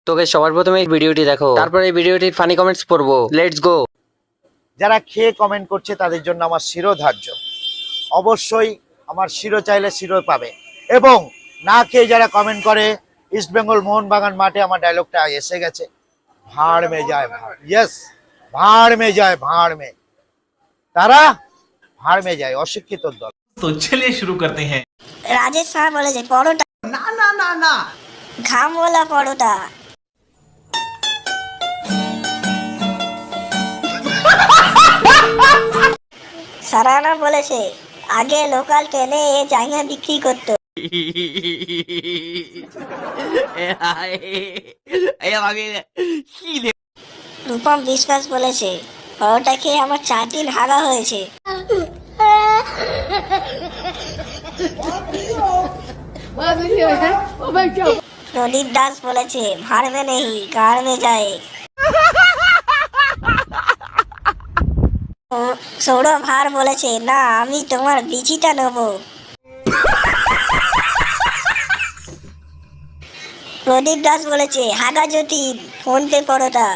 তোকে সবার প্রথমে এই ভিডিওটি দেখো, তারপরে এই ভিডিওটির ফানি কমেন্টস পড়বো। Let's go. যারা খেয়ে কমেন্ট করছে তাদের জন্য আমার শিরোধার্য, অবশ্যই আমার শিরো চাইলে শিরো পাবে। এবং না খেয়ে যারা কমেন্ট করে, ইস্ট বেঙ্গল মোহনবাগান মাঠে আমার ডায়লগটা এসে গেছে, ভাড় মে যায় ভাড়, ইয়েস, ভাড় মে যায়, ভাড় মে, তারা ভাড় মে যায়, অশিক্ষিত দল। तो चलिए शुरू करते हैं। রাজেশ স্যার বলেছে পরোটা ना ना ना ना ঘামওয়ালা পরোটা। সারানা বলেছে আগে লোকাল ট্রেনে এ জায়গা বিক্রি করতো। রূপম বিশ্বাস বলেছে পরোটা খেয়ে আমার 4 দিন হাগা হয়েছে। প্রদীপ দাস বলেছে ভাড় মে নেই গাড় মে যায়। সৌরভ ভার বলেছে না আমি তোমার বিচিটা নেবো। প্রদীপ দাস বলেছে হাগা জ্যোতি ফোন পে পরোটা।